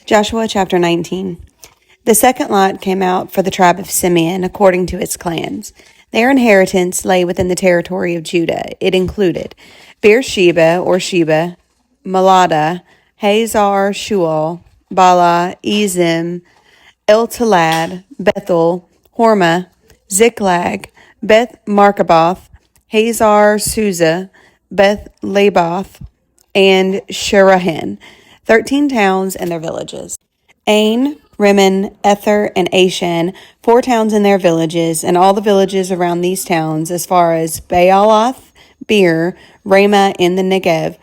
Joshua chapter 19. The second lot came out for the tribe of Simeon according to its clans. Their inheritance lay within the territory of Judah. It included Beersheba or Sheba, Malada, Hazar Shual, Bala, Ezim, El-Talad, Bethel, Hormah, Ziklag, Beth Markaboth, Hazar Susa, Beth Labath, and Sherahan, 13 towns and their villages. Ain, Rimmon, Ether, and Ashan, 4 towns and their villages, and all the villages around these towns as far as Baalath, Beer, Ramah in the Negev.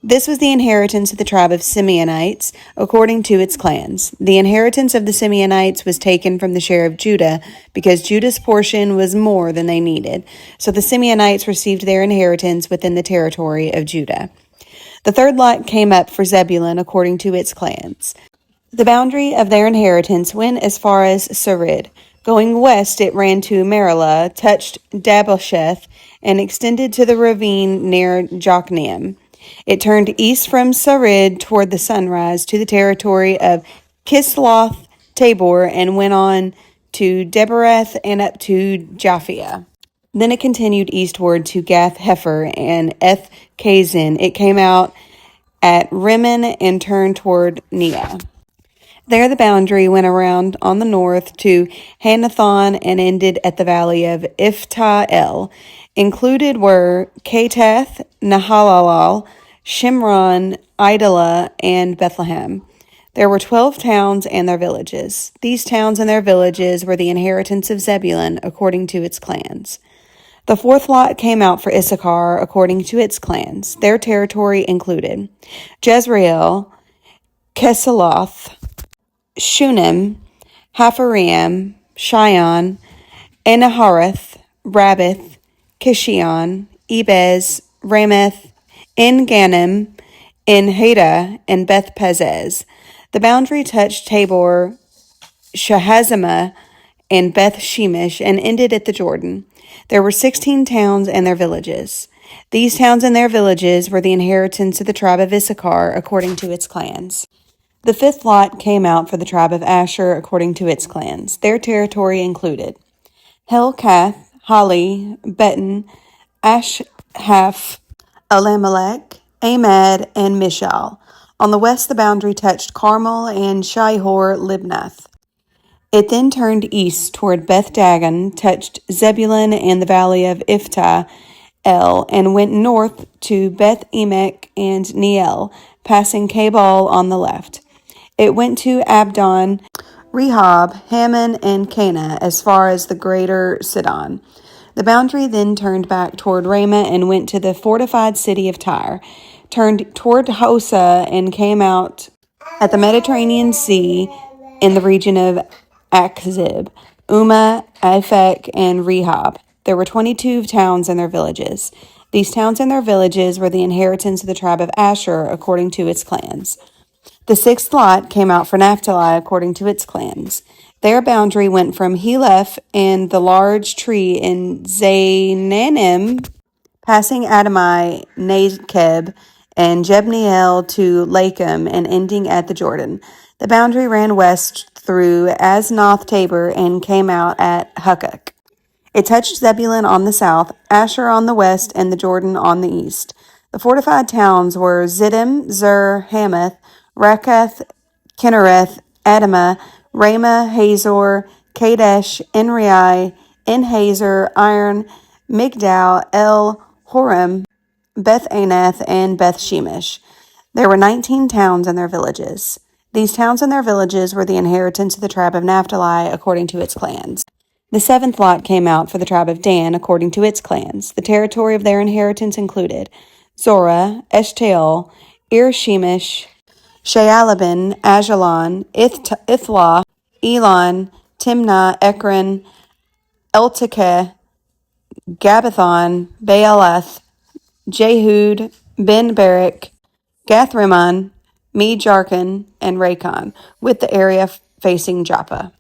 This was the inheritance of the tribe of Simeonites, according to its clans. The inheritance of the Simeonites was taken from the share of Judah, because Judah's portion was more than they needed. So the Simeonites received their inheritance within the territory of Judah. The third lot came up for Zebulun according to its clans. The boundary of their inheritance went as far as Sarid. Going west, it ran to Marilah, touched Dabbasheth, and extended to the ravine near Jokneam. It turned east from Sarid toward the sunrise to the territory of Kisloth Tabor and went on to Debereth and up to Japhia. Then it continued eastward to Gath Hefer and Eth Kazin. It came out at Rimmon and turned toward Neah. There the boundary went around on the north to Hanathon and ended at the valley of Iftah-El. Included were Katath, Nahalalal, Shimron, Idalah, and Bethlehem. There were 12 towns and their villages. These towns and their villages were the inheritance of Zebulun according to its clans. The fourth lot came out for Issachar according to its clans. Their territory included Jezreel, Kesaloth, Shunem, Hapharaim, Shion, Anaharath, Rabbith, Kishion, Ebez, Rameth, En-Ganim, En-Hada, and Beth-Pezez. The boundary touched Tabor, Shahazimah, and Beth-Shemesh, and ended at the Jordan. There were 16 towns and their villages. These towns and their villages were the inheritance of the tribe of Issachar according to its clans. The fifth lot came out for the tribe of Asher according to its clans. Their territory included Helkath, Hali, Beton, Ashhaph, Elimelech, Amad, and Mishal. On the west, the boundary touched Carmel and Shihor-Libnath. It then turned east toward Beth Dagon, touched Zebulun and the valley of Iftah-El, and went north to Beth Emek and Neiel, passing Cabal on the left. It went to Abdon, Rehob, Hammon, and Cana as far as the greater Sidon. The boundary then turned back toward Ramah and went to the fortified city of Tyre, turned toward Hosa, and came out at the Mediterranean Sea in the region of Akzib, Ummah, Aphek, and Rehob. There were 22 towns and their villages. These towns and their villages were the inheritance of the tribe of Asher according to its clans. The sixth lot came out for Naphtali according to its clans. Their boundary went from Heleph and the large tree in Zaananim, passing Adamai, Nakeb, and Jebneel to Lakum, and ending at the Jordan. The boundary ran west through Aznoth Tabor and came out at Hukkok. It touched Zebulun on the south, Asher on the west, and the Jordan on the east. The fortified towns were Ziddim, Zur, Hamath, Rakath, Kinnereth, Adamah, Ramah, Hazor, Kadesh, Enrei, Enhazer, Iron, Migdal, El, Horem, Beth Anath, and Beth Shemesh. There were 19 towns and their villages. These towns and their villages were the inheritance of the tribe of Naphtali according to its clans. The seventh lot came out for the tribe of Dan according to its clans. The territory of their inheritance included Zorah, Eshtaol, Ir-Shemesh, Shealabin, Ajalon, Ithlah, Elon, Timnah, Ekron, Eltekeh, Gabathon, Baalath, Jehud, Ben Barak, Gathrimmon, Me-Jarkon, and Racon, with the area facing Joppa.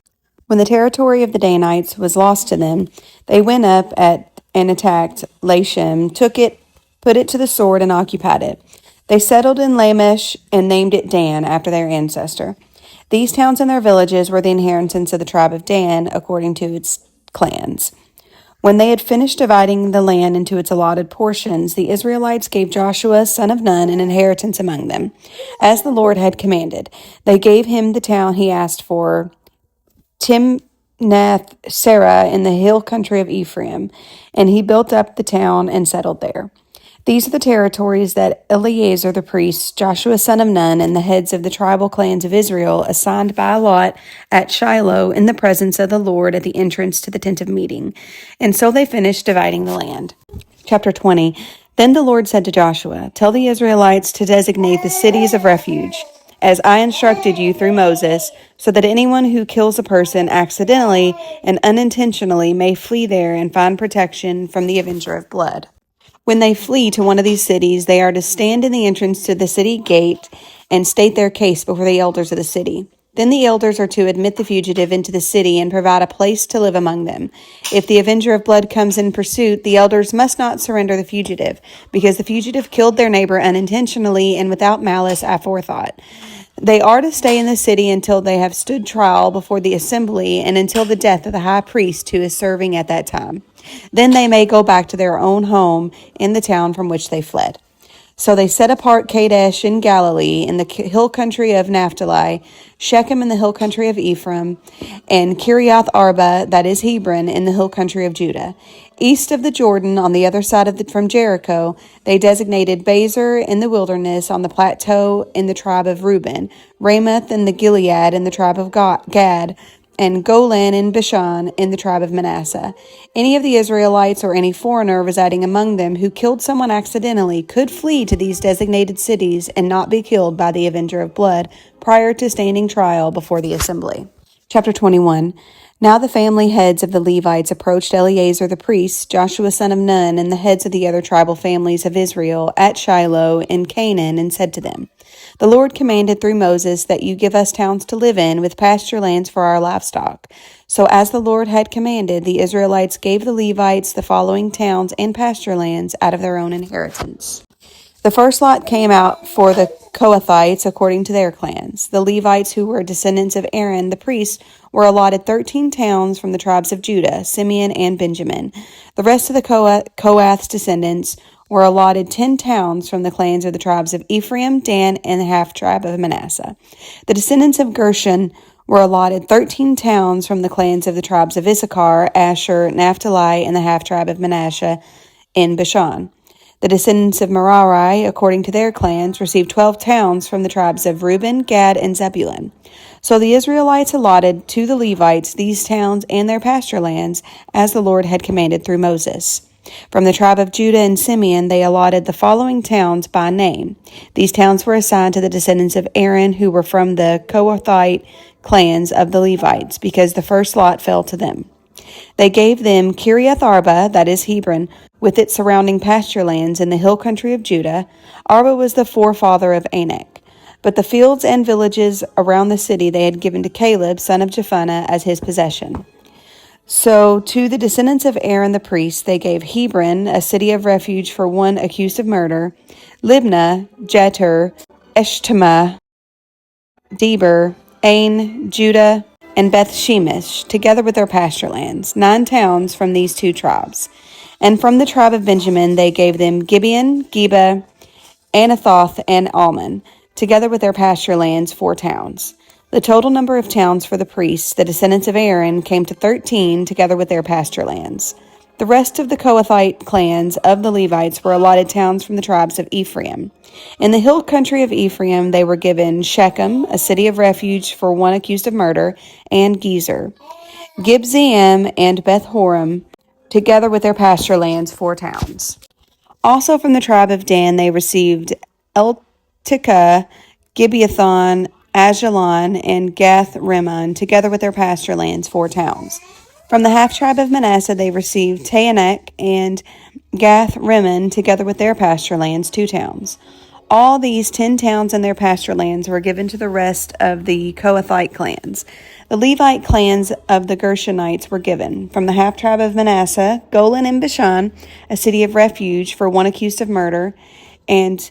When the territory of the Danites was lost to them, they went up and attacked Lashem, took it, put it to the sword, and occupied it. They settled in Lamesh and named it Dan after their ancestor. These towns and their villages were the inheritance of the tribe of Dan according to its clans. When they had finished dividing the land into its allotted portions, the Israelites gave Joshua, son of Nun, an inheritance among them, as the Lord had commanded. They gave him the town he asked for, Timnath Serah, in the hill country of Ephraim, and he built up the town and settled there. These are the territories that Eleazar the priest, Joshua son of Nun, and the heads of the tribal clans of Israel assigned by lot at Shiloh in the presence of the Lord at the entrance to the tent of meeting. And so they finished dividing the land. Chapter 20. Then the Lord said to Joshua, "Tell the Israelites to designate the cities of refuge, as I instructed you through Moses, so that anyone who kills a person accidentally and unintentionally may flee there and find protection from the avenger of blood. When they flee to one of these cities, they are to stand in the entrance to the city gate and state their case before the elders of the city. Then the elders are to admit the fugitive into the city and provide a place to live among them. If the avenger of blood comes in pursuit, the elders must not surrender the fugitive, because the fugitive killed their neighbor unintentionally and without malice aforethought. They are to stay in the city until they have stood trial before the assembly and until the death of the high priest who is serving at that time. Then they may go back to their own home in the town from which they fled." So they set apart Kadesh in Galilee, in the hill country of Naphtali, Shechem in the hill country of Ephraim, and Kiriath Arba, that is Hebron, in the hill country of Judah. East of the Jordan, on the other side from Jericho, they designated Bezer in the wilderness on the plateau in the tribe of Reuben, Ramoth in the Gilead in the tribe of Gad, and Golan in Bashan in the tribe of Manasseh. Any of the Israelites or any foreigner residing among them who killed someone accidentally could flee to these designated cities and not be killed by the avenger of blood prior to standing trial before the assembly. Chapter 21. Now the family heads of the Levites approached Eleazar the priest, Joshua son of Nun, and the heads of the other tribal families of Israel at Shiloh in Canaan, and said to them, "The Lord commanded through Moses that you give us towns to live in with pasture lands for our livestock." So as the Lord had commanded, the Israelites gave the Levites the following towns and pasture lands out of their own inheritance. The first lot came out for the Kohathites according to their clans. The Levites, who were descendants of Aaron the priest, were allotted 13 towns from the tribes of Judah, Simeon, and Benjamin. The rest of the Kohath's descendants were allotted 10 towns from the clans of the tribes of Ephraim, Dan, and the half-tribe of Manasseh. The descendants of Gershon were allotted 13 towns from the clans of the tribes of Issachar, Asher, Naphtali, and the half-tribe of Manasseh in Bashan. The descendants of Merari, according to their clans, received 12 towns from the tribes of Reuben, Gad, and Zebulun. So the Israelites allotted to the Levites these towns and their pasture lands, as the Lord had commanded through Moses. From the tribe of Judah and Simeon, they allotted the following towns by name. These towns were assigned to the descendants of Aaron, who were from the Kohathite clans of the Levites, because the first lot fell to them. They gave them Kiriath Arba, that is Hebron, with its surrounding pasture lands in the hill country of Judah. Arba was the forefather of Anak. But the fields and villages around the city they had given to Caleb, son of Jephunneh, as his possession. So to the descendants of Aaron the priest, they gave Hebron, a city of refuge for one accused of murder, Libnah, Jeter, Eshtemoa, Deber, Ain, Judah, and Beth Shemesh, together with their pasture lands, 9 towns from these 2 tribes. And from the tribe of Benjamin they gave them Gibeon, Geba, Anathoth, and Almon, together with their pasture lands, 4 towns. The total number of towns for the priests, the descendants of Aaron, came to 13, together with their pasture lands. The rest of the Kohathite clans of the Levites were allotted towns from the tribes of Ephraim. In the hill country of Ephraim they were given Shechem, a city of refuge for one accused of murder, and Gezer, Gibzaim, and Beth Horon, together with their pasture lands, 4 towns. Also from the tribe of Dan they received Eltikah, Gibeathon, Ajalon, and Gath Rimmon, together with their pasture lands, 4 towns. From the half-tribe of Manasseh they received Taanach and Gath Rimmon, together with their pasture lands, 2 towns. All these 10 towns and their pasture lands were given to the rest of the Kohathite clans. The Levite clans of the Gershonites were given, from the half-tribe of Manasseh, Golan and Bashan, a city of refuge for one accused of murder, and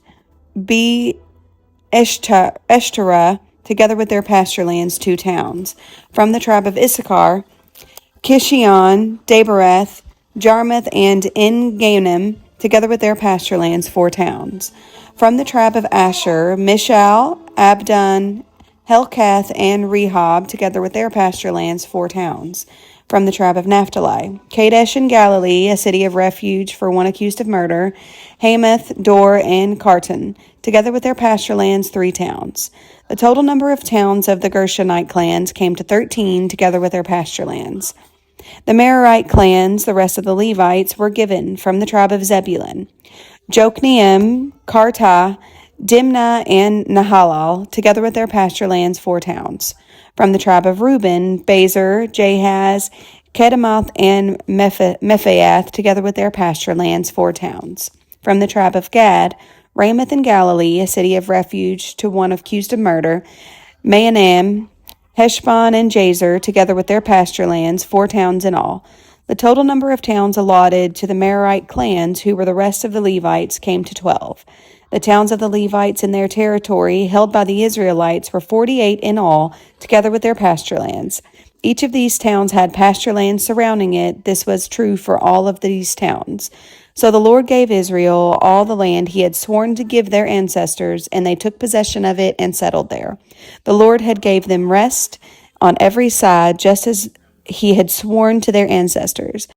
Eshterah, together with their pasture lands, 2 towns. From the tribe of Issachar, Kishion, Dabereth, Jarmuth, and En-Ganim, together with their pasture lands, 4 towns. From the tribe of Asher, Mishal, Abdon, Helkath, and Rehob, together with their pasture lands, 4 towns. From the tribe of Naphtali, Kadesh in Galilee, a city of refuge for one accused of murder, Hamath, Dor, and Kartan, together with their pasture lands, 3 towns. The total number of towns of the Gershonite clans came to 13, together with their pasture lands. The Merarite clans, the rest of the Levites, were given from the tribe of Zebulun: Jokneam, Kartah, Dimnah, and Nahalal, together with their pasture lands, 4 towns. From the tribe of Reuben, Bezer, Jahaz, Kedemoth, and Mephaath, together with their pasture lands, 4 towns. From the tribe of Gad, Ramoth in Galilee, a city of refuge to one accused of murder, Maanam, Heshbon, and Jazer, together with their pasture lands, 4 towns in all. The total number of towns allotted to the Merarite clans, who were the rest of the Levites, came to 12. The towns of the Levites in their territory, held by the Israelites, were 48 in all, together with their pasture lands. Each of these towns had pasture lands surrounding it. This was true for all of these towns. So the Lord gave Israel all the land he had sworn to give their ancestors, and they took possession of it and settled there. The Lord had gave them rest on every side, just as he had sworn to their ancestors.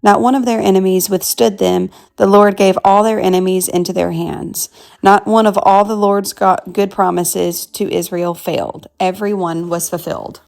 Not one of their enemies withstood them. The Lord gave all their enemies into their hands. Not one of all the Lord's good promises to Israel failed. Every one was fulfilled.